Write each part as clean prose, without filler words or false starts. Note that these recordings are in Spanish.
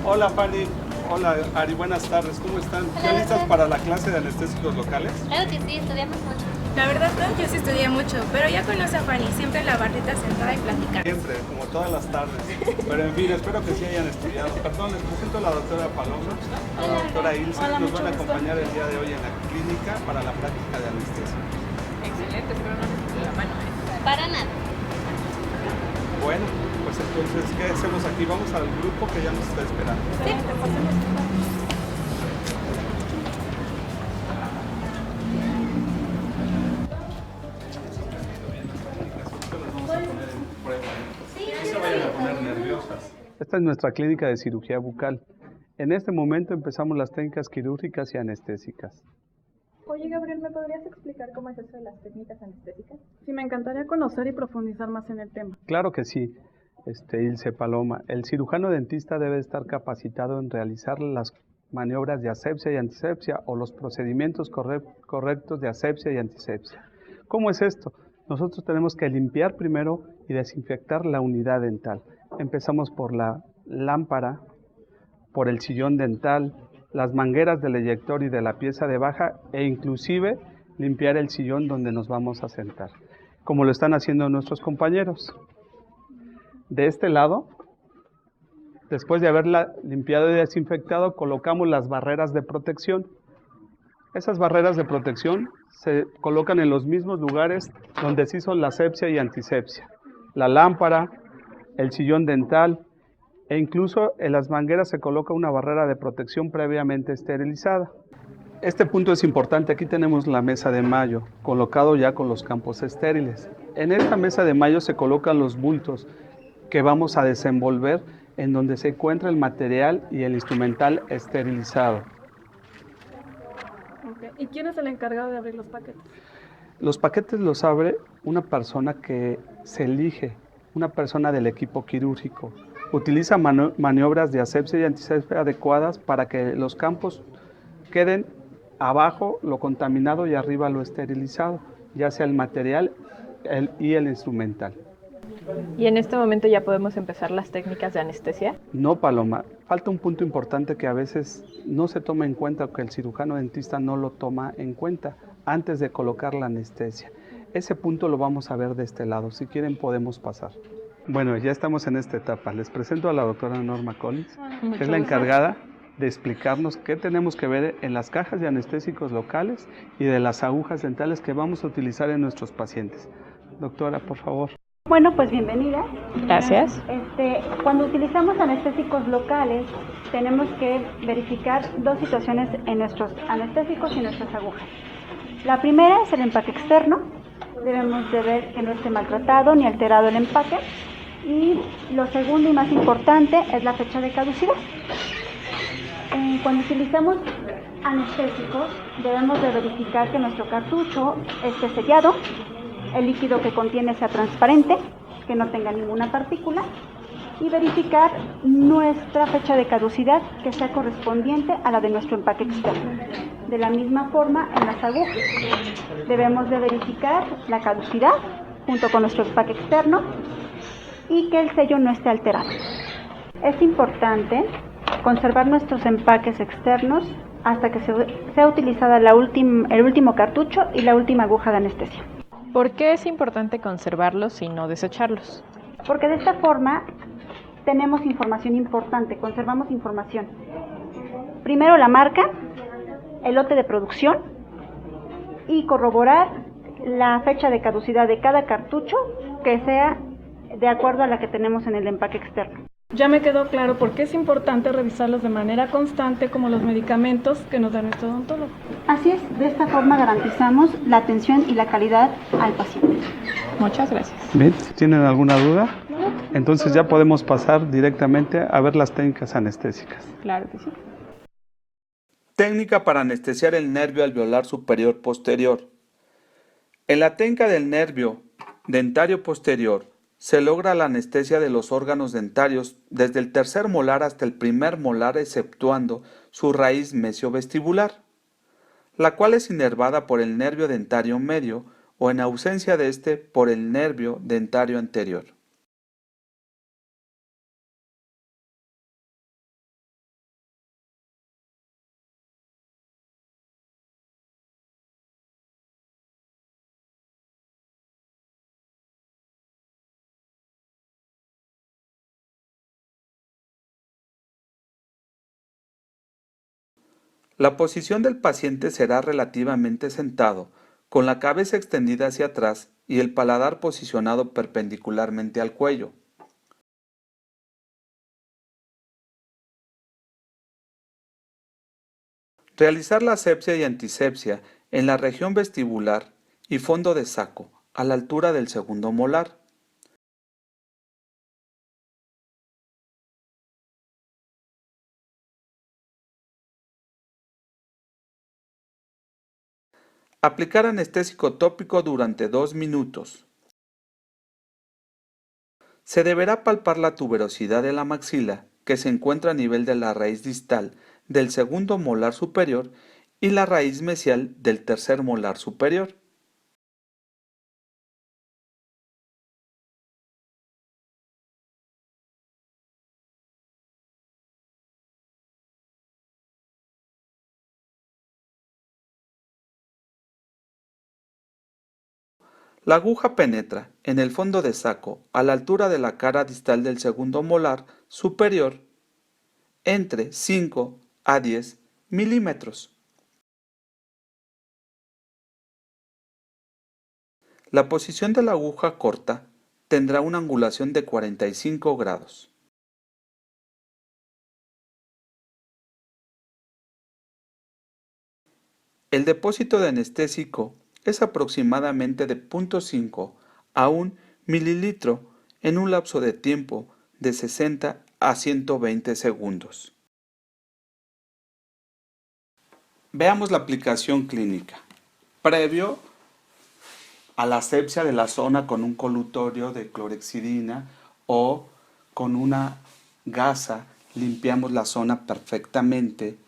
Hola Fanny, hola Ari, buenas tardes, ¿cómo están? Hola, ¿Ya listas Gastón. para la clase de anestésicos locales? Claro que sí, estudiamos mucho. La verdad, no, yo sí estudié mucho, pero ya conoce a Fanny, siempre en la barrita sentada y platicando. Siempre, como todas las tardes. Pero en fin, espero que sí hayan estudiado. Perdón, les presento a la doctora Paloma, a la doctora Ilse, Hola, nos mucho van a gusto. acompañar el día de hoy en la clínica para la práctica de anestesia. Excelente, pero no necesito la mano, ¿eh? Para nada. Bueno, pues entonces, ¿qué hacemos aquí? Vamos al grupo que ya nos está esperando. No se vayan a poner nerviosas. Esta es nuestra clínica de cirugía bucal. En este momento empezamos las técnicas quirúrgicas y anestésicas. Oye, Gabriel, ¿me podrías explicar cómo es eso de las técnicas anestésicas? Sí, me encantaría conocer y profundizar más en el tema. Claro que sí, Ilse Paloma. El cirujano dentista debe estar capacitado en realizar las maniobras de asepsia y antisepsia o los procedimientos correctos de asepsia y antisepsia. ¿Cómo es esto? Nosotros tenemos que limpiar primero y desinfectar la unidad dental. Empezamos por la lámpara, por el sillón dental, las mangueras del eyector y de la pieza de baja e inclusive limpiar el sillón donde nos vamos a sentar, como lo están haciendo nuestros compañeros. De este lado, después de haberla limpiado y desinfectado, colocamos las barreras de protección. Esas barreras de protección se colocan en los mismos lugares donde se hizo la asepsia y antisepsia. La lámpara, el sillón dental e incluso en las mangueras se coloca una barrera de protección previamente esterilizada. Este punto es importante. Aquí tenemos la mesa de mayo, colocado ya con los campos estériles. En esta mesa de mayo se colocan los bultos que vamos a desenvolver en donde se encuentra el material y el instrumental esterilizado. Okay. ¿Y quién es el encargado de abrir los paquetes? Los paquetes los abre una persona que se elige, una persona del equipo quirúrgico. Utiliza maniobras de asepsia y antisepsia adecuadas para que los campos queden abajo lo contaminado y arriba lo esterilizado, ya sea el material y el instrumental. ¿Y en este momento ya podemos empezar las técnicas de anestesia? No, Paloma, falta un punto importante que a veces no se toma en cuenta o que el cirujano dentista no lo toma en cuenta antes de colocar la anestesia. Ese punto lo vamos a ver de este lado. Si quieren podemos pasar. Bueno, ya estamos en esta etapa. Les presento a la doctora Norma Collins, que es la encargada de explicarnos qué tenemos que ver en las cajas de anestésicos locales y de las agujas dentales que vamos a utilizar en nuestros pacientes. Doctora, por favor. Bueno, pues bienvenida. Gracias. Cuando utilizamos anestésicos locales, tenemos que verificar dos situaciones en nuestros anestésicos y nuestras agujas. La primera es el empaque externo. Debemos de ver que no esté maltratado ni alterado el empaque. Y lo segundo y más importante es la fecha de caducidad. Cuando utilizamos anestésicos, debemos de verificar que nuestro cartucho esté sellado, el líquido que contiene sea transparente, que no tenga ninguna partícula, y verificar nuestra fecha de caducidad que sea correspondiente a la de nuestro empaque externo. De la misma forma, en las agujas debemos de verificar la caducidad junto con nuestro empaque externo y que el sello no esté alterado. Es importante conservar nuestros empaques externos hasta que sea utilizada el último cartucho y la última aguja de anestesia. ¿Por qué es importante conservarlos y no desecharlos? Porque de esta forma tenemos información importante, conservamos información. Primero la marca, el lote de producción y corroborar la fecha de caducidad de cada cartucho que sea de acuerdo a la que tenemos en el empaque externo. Ya me quedó claro por qué es importante revisarlos de manera constante como los medicamentos que nos da nuestro odontólogo. Así es, de esta forma garantizamos la atención y la calidad al paciente. Muchas gracias. Bien, ¿tienen alguna duda? Entonces ya podemos pasar directamente a ver las técnicas anestésicas. Claro que sí. Técnica para anestesiar el nervio alveolar superior posterior. En la técnica del nervio dentario posterior se logra la anestesia de los órganos dentarios desde el tercer molar hasta el primer molar, exceptuando su raíz mesiovestibular, la cual es inervada por el nervio dentario medio o, en ausencia de este, por el nervio dentario anterior. La posición del paciente será relativamente sentado, con la cabeza extendida hacia atrás y el paladar posicionado perpendicularmente al cuello. Realizar la asepsia y antisepsia en la región vestibular y fondo de saco, a la altura del segundo molar. Aplicar anestésico tópico durante 2 minutos. Se deberá palpar la tuberosidad de la maxila, que se encuentra a nivel de la raíz distal del segundo molar superior y la raíz mesial del tercer molar superior. La aguja penetra en el fondo de saco a la altura de la cara distal del segundo molar superior entre 5 a 10 milímetros. La posición de la aguja corta tendrá una angulación de 45 grados. El depósito de anestésico es aproximadamente de 0,5 a 1 mililitro en un lapso de tiempo de 60 a 120 segundos. Veamos la aplicación clínica. Previo a la asepsia de la zona con un colutorio de clorhexidina o con una gasa, limpiamos la zona perfectamente.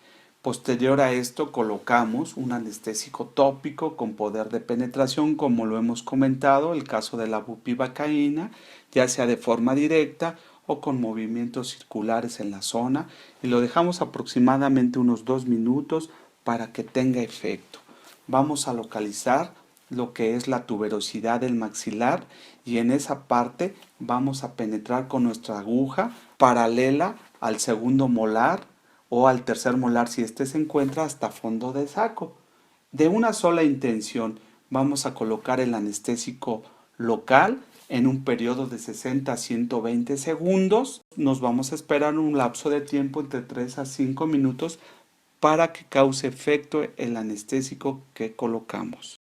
Posterior a esto colocamos un anestésico tópico con poder de penetración, como lo hemos comentado, el caso de la bupivacaína, ya sea de forma directa o con movimientos circulares en la zona, y lo dejamos aproximadamente unos 2 minutos para que tenga efecto. Vamos a localizar lo que es la tuberosidad del maxilar y en esa parte vamos a penetrar con nuestra aguja paralela al segundo molar o al tercer molar si éste se encuentra hasta fondo de saco. De una sola intención vamos a colocar el anestésico local en un periodo de 60 a 120 segundos. Nos vamos a esperar un lapso de tiempo entre 3 a 5 minutos para que cause efecto el anestésico que colocamos.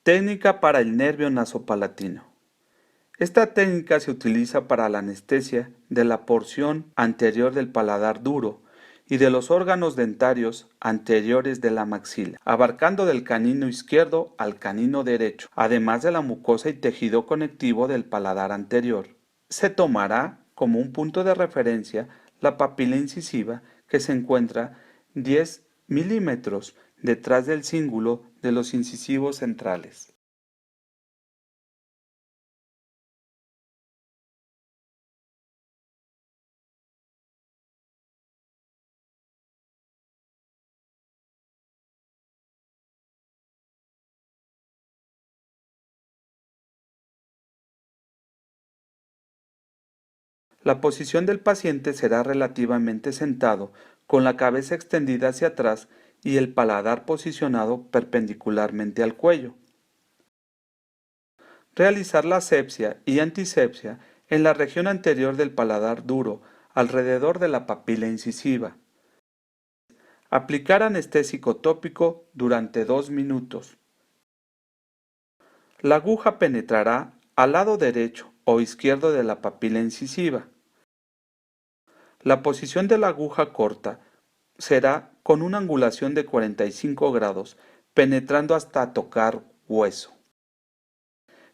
Técnica para el nervio nasopalatino. Esta técnica se utiliza para la anestesia de la porción anterior del paladar duro y de los órganos dentarios anteriores de la maxila, abarcando del canino izquierdo al canino derecho, además de la mucosa y tejido conectivo del paladar anterior. Se tomará como un punto de referencia la papila incisiva que se encuentra 10 milímetros detrás del cíngulo de los incisivos centrales. La posición del paciente será relativamente sentado, con la cabeza extendida hacia atrás y el paladar posicionado perpendicularmente al cuello. Realizar la asepsia y antisepsia en la región anterior del paladar duro, alrededor de la papila incisiva. Aplicar anestésico tópico durante 2 minutos. La aguja penetrará al lado derecho o izquierdo de la papila incisiva. La posición de la aguja corta será con una angulación de 45 grados, penetrando hasta tocar hueso.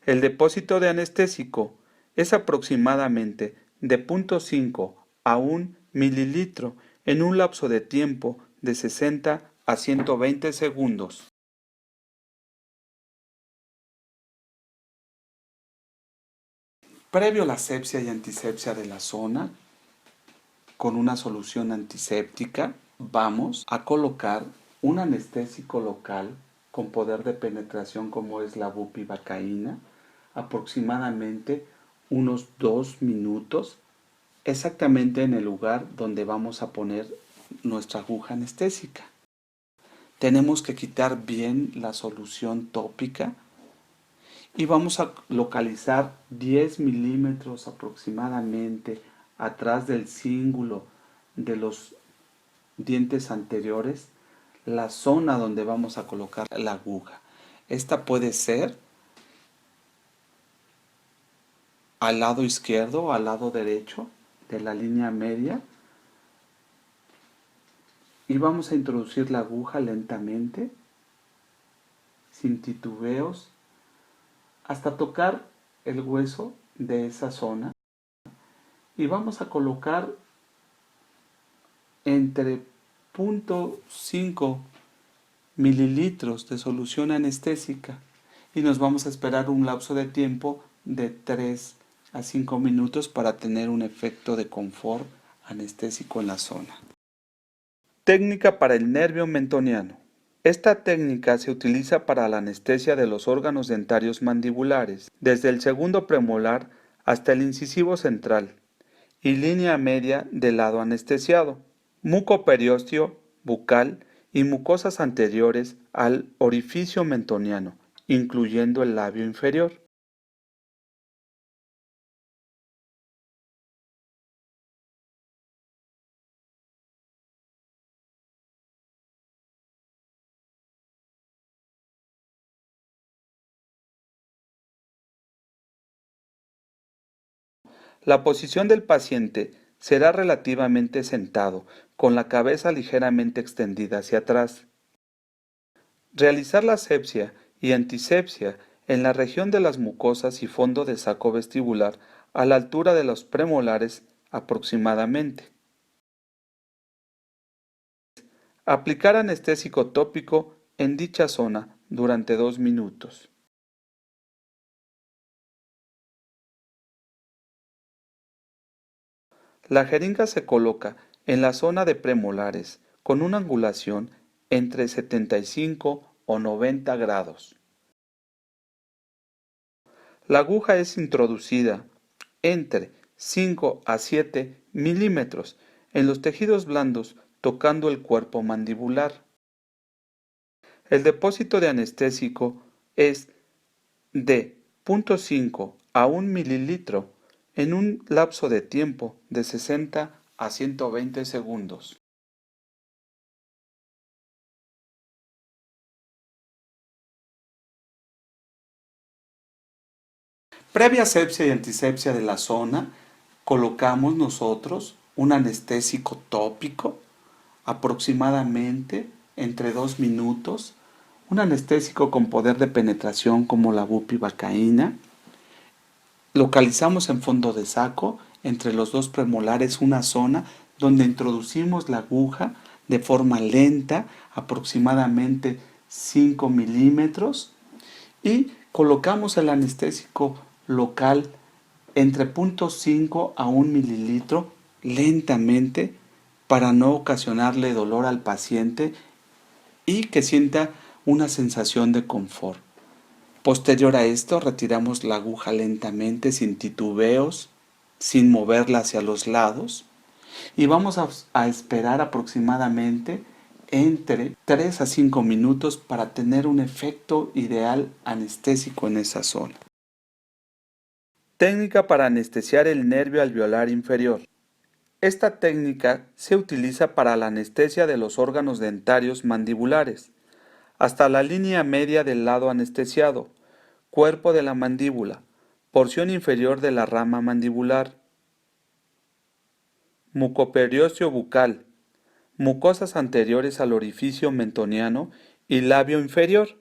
El depósito de anestésico es aproximadamente de 0,5 a 1 mililitro en un lapso de tiempo de 60 a 120 segundos. Previo a la asepsia y antisepsia de la zona, con una solución antiséptica, vamos a colocar un anestésico local con poder de penetración como es la bupivacaína, aproximadamente unos 2 minutos, exactamente en el lugar donde vamos a poner nuestra aguja anestésica. Tenemos que quitar bien la solución tópica y vamos a localizar 10 milímetros aproximadamente atrás del cíngulo de los dientes anteriores, la zona donde vamos a colocar la aguja. Esta puede ser al lado izquierdo o al lado derecho de la línea media. Y vamos a introducir la aguja lentamente, sin titubeos, hasta tocar el hueso de esa zona. Y vamos a colocar entre 0.5 mililitros de solución anestésica. Y nos vamos a esperar un lapso de tiempo de 3 a 5 minutos para tener un efecto de confort anestésico en la zona. Técnica para el nervio mentoniano. Esta técnica se utiliza para la anestesia de los órganos dentarios mandibulares, desde el segundo premolar hasta el incisivo central y línea media del lado anestesiado, mucoperiósteo, bucal y mucosas anteriores al orificio mentoniano, incluyendo el labio inferior. La posición del paciente será relativamente sentado, con la cabeza ligeramente extendida hacia atrás. Realizar la asepsia y antisepsia en la región de las mucosas y fondo de saco vestibular a la altura de los premolares aproximadamente. Aplicar anestésico tópico en dicha zona durante 2 minutos. La jeringa se coloca en la zona de premolares con una angulación entre 75 o 90 grados. La aguja es introducida entre 5 a 7 milímetros en los tejidos blandos tocando el cuerpo mandibular. El depósito de anestésico es de 0.5 a 1 mililitro en un lapso de tiempo de 60 a 120 segundos. Previa asepsia y antisepsia de la zona, colocamos nosotros un anestésico tópico aproximadamente entre 2 minutos, un anestésico con poder de penetración como la bupivacaína. Localizamos en fondo de saco, entre los dos premolares, una zona donde introducimos la aguja de forma lenta, aproximadamente 5 milímetros, y colocamos el anestésico local entre 0.5 a 1 mililitro lentamente para no ocasionarle dolor al paciente y que sienta una sensación de confort. Posterior a esto, retiramos la aguja lentamente, sin titubeos, sin moverla hacia los lados, y vamos a esperar aproximadamente entre 3 a 5 minutos para tener un efecto ideal anestésico en esa zona. Técnica para anestesiar el nervio alveolar inferior. Esta técnica se utiliza para la anestesia de los órganos dentarios mandibulares, hasta la línea media del lado anestesiado, cuerpo de la mandíbula, porción inferior de la rama mandibular, mucoperiósteo bucal, mucosas anteriores al orificio mentoniano y labio inferior.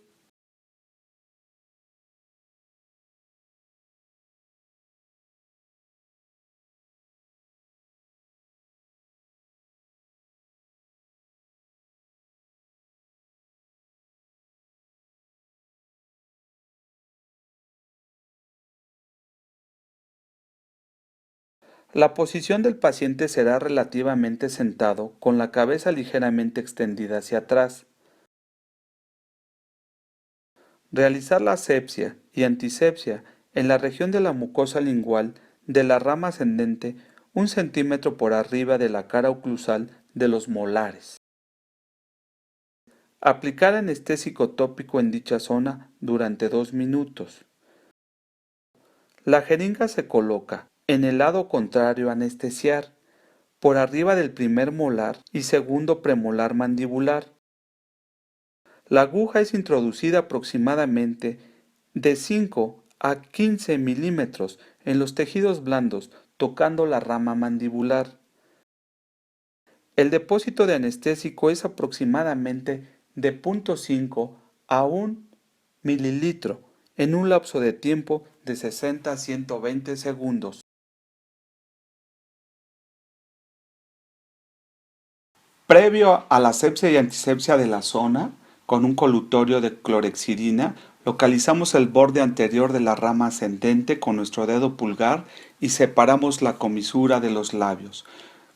La posición del paciente será relativamente sentado, con la cabeza ligeramente extendida hacia atrás. Realizar la asepsia y antisepsia en la región de la mucosa lingual de la rama ascendente 1 centímetro por arriba de la cara oclusal de los molares. Aplicar anestésico tópico en dicha zona durante 2 minutos. La jeringa se coloca en el lado contrario a anestesiar, por arriba del primer molar y segundo premolar mandibular. La aguja es introducida aproximadamente de 5 a 15 milímetros en los tejidos blandos, tocando la rama mandibular. El depósito de anestésico es aproximadamente de 0.5 a 1 mililitro en un lapso de tiempo de 60 a 120 segundos. Previo a la asepsia y antisepsia de la zona, con un colutorio de clorhexidina, localizamos el borde anterior de la rama ascendente con nuestro dedo pulgar y separamos la comisura de los labios.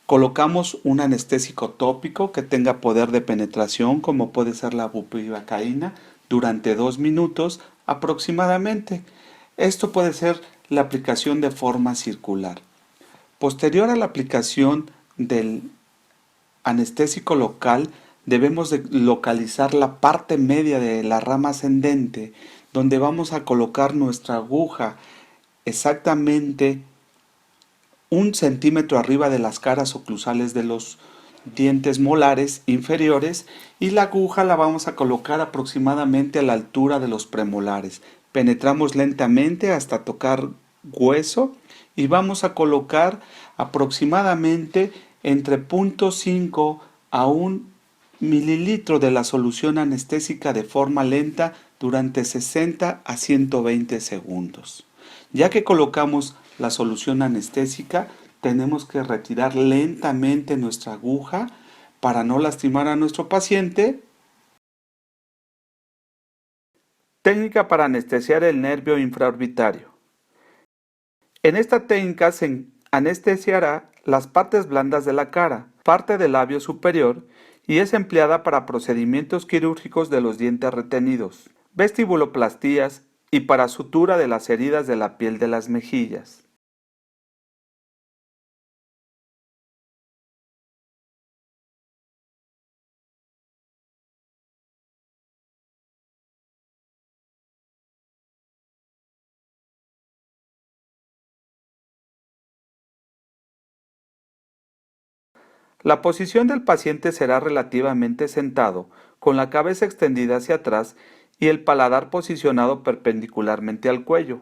Colocamos un anestésico tópico que tenga poder de penetración, como puede ser la bupivacaína, durante 2 minutos aproximadamente. Esto puede ser la aplicación de forma circular. Posterior a la aplicación del anestésico local, debemos de localizar la parte media de la rama ascendente, donde vamos a colocar nuestra aguja exactamente 1 centímetro arriba de las caras oclusales de los dientes molares inferiores, y la aguja la vamos a colocar aproximadamente a la altura de los premolares. Penetramos lentamente hasta tocar hueso y vamos a colocar aproximadamente entre 0.5 a 1 mililitro de la solución anestésica de forma lenta durante 60 a 120 segundos. Ya que colocamos la solución anestésica, tenemos que retirar lentamente nuestra aguja para no lastimar a nuestro paciente. Técnica para anestesiar el nervio infraorbitario. En esta técnica se anestesiará las partes blandas de la cara, parte del labio superior, y es empleada para procedimientos quirúrgicos de los dientes retenidos, vestibuloplastías y para sutura de las heridas de la piel de las mejillas. La posición del paciente será relativamente sentado, con la cabeza extendida hacia atrás y el paladar posicionado perpendicularmente al cuello.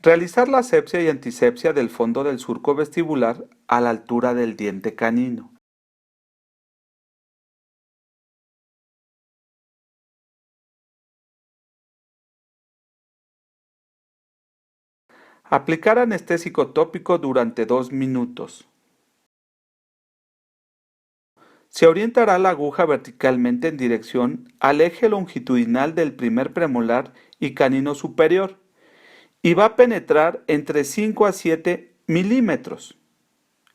Realizar la asepsia y antisepsia del fondo del surco vestibular a la altura del diente canino. Aplicar anestésico tópico durante 2 minutos. Se orientará la aguja verticalmente en dirección al eje longitudinal del primer premolar y canino superior y va a penetrar entre 5 a 7 milímetros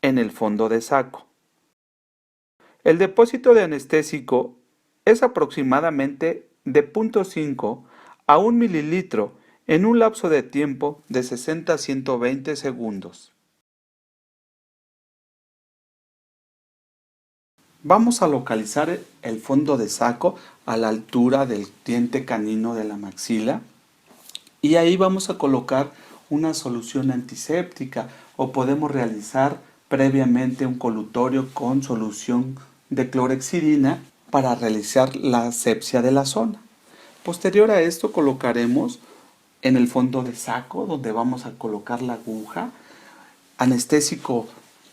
en el fondo de saco. El depósito de anestésico es aproximadamente de 0.5 a 1 mililitro en un lapso de tiempo de 60 a 120 segundos. Vamos a localizar el fondo de saco a la altura del diente canino de la maxila y ahí vamos a colocar una solución antiséptica, o podemos realizar previamente un colutorio con solución de clorhexidina para realizar la asepsia de la zona. Posterior a esto colocaremos en el fondo de saco, donde vamos a colocar la aguja, anestésico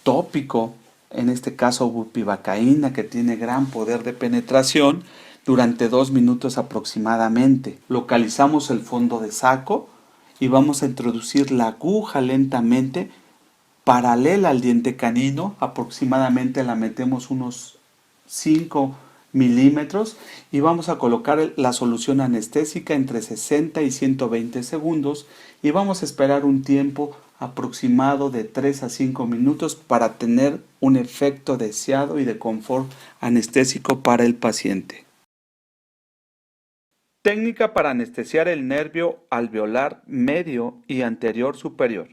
tópico, en este caso bupivacaína, que tiene gran poder de penetración, durante 2 minutos aproximadamente. Localizamos el fondo de saco y vamos a introducir la aguja lentamente paralela al diente canino, aproximadamente la metemos unos 5 milímetros y vamos a colocar la solución anestésica entre 60 y 120 segundos y vamos a esperar un tiempo aproximado de 3 a 5 minutos para tener un efecto deseado y de confort anestésico para el paciente. Técnica para anestesiar el nervio alveolar medio y anterior superior.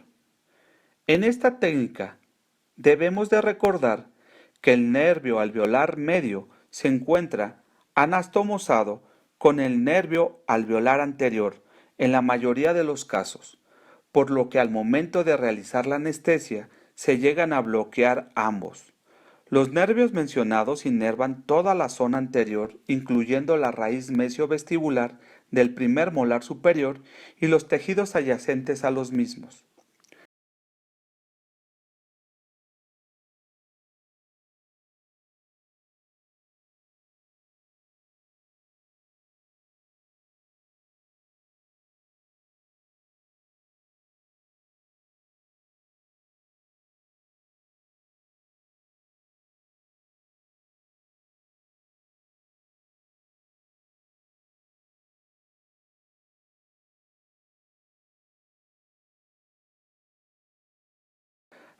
En esta técnica debemos de recordar que el nervio alveolar medio se encuentra anastomosado con el nervio alveolar anterior en la mayoría de los casos, por lo que al momento de realizar la anestesia se llegan a bloquear ambos. Los nervios mencionados inervan toda la zona anterior, incluyendo la raíz mesiovestibular del primer molar superior y los tejidos adyacentes a los mismos.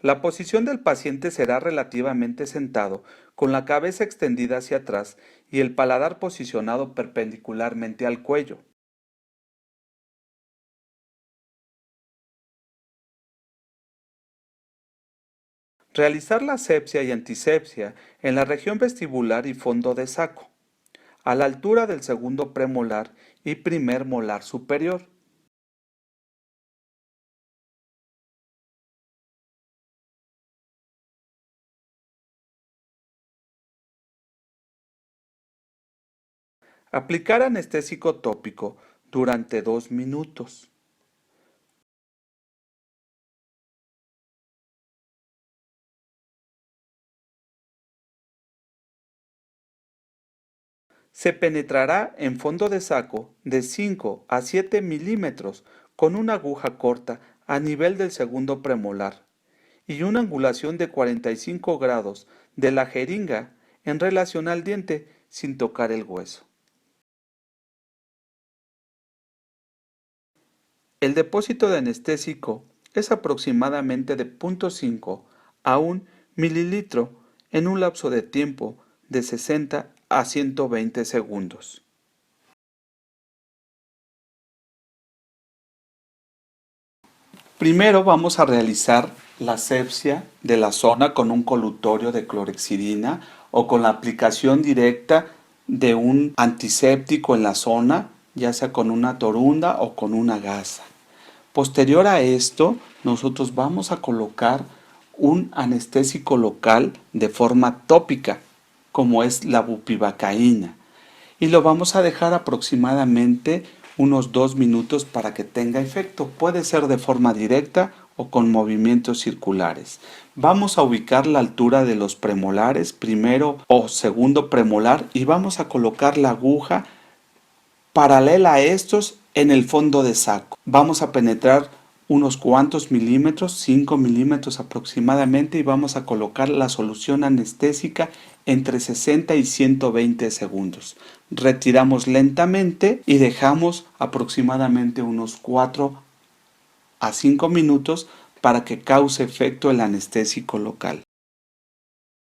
La posición del paciente será relativamente sentado, con la cabeza extendida hacia atrás y el paladar posicionado perpendicularmente al cuello. Realizar la asepsia y antisepsia en la región vestibular y fondo de saco, a la altura del segundo premolar y primer molar superior. Aplicar anestésico tópico durante 2 minutos. Se penetrará en fondo de saco de 5 a 7 milímetros con una aguja corta a nivel del segundo premolar y una angulación de 45 grados de la jeringa en relación al diente sin tocar el hueso. El depósito de anestésico es aproximadamente de 0.5 a 1 mililitro en un lapso de tiempo de 60 a 120 segundos. Primero vamos a realizar la asepsia de la zona con un colutorio de clorhexidina o con la aplicación directa de un antiséptico en la zona, ya sea con una torunda o con una gasa. Posterior a esto, nosotros vamos a colocar un anestésico local de forma tópica, como es la bupivacaína, y lo vamos a dejar aproximadamente unos 2 minutos para que tenga efecto. Puede ser de forma directa o con movimientos circulares. Vamos a ubicar la altura de los premolares, primero o segundo premolar, y vamos a colocar la aguja paralela a estos en el fondo de saco. Vamos a penetrar unos cuantos milímetros, 5 milímetros aproximadamente, y vamos a colocar la solución anestésica entre 60 y 120 segundos. Retiramos lentamente y dejamos aproximadamente unos 4 a 5 minutos para que cause efecto el anestésico local.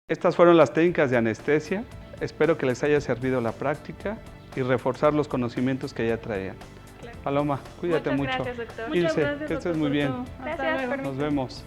Estas fueron las técnicas de anestesia. Espero que les haya servido la práctica y reforzar los conocimientos que ya traían. Paloma, cuídate mucho. Muchas gracias, doctor. Ilse, Muchas gracias, que estés doctor, muy por bien. todo. Hasta Gracias. luego. Nos vemos.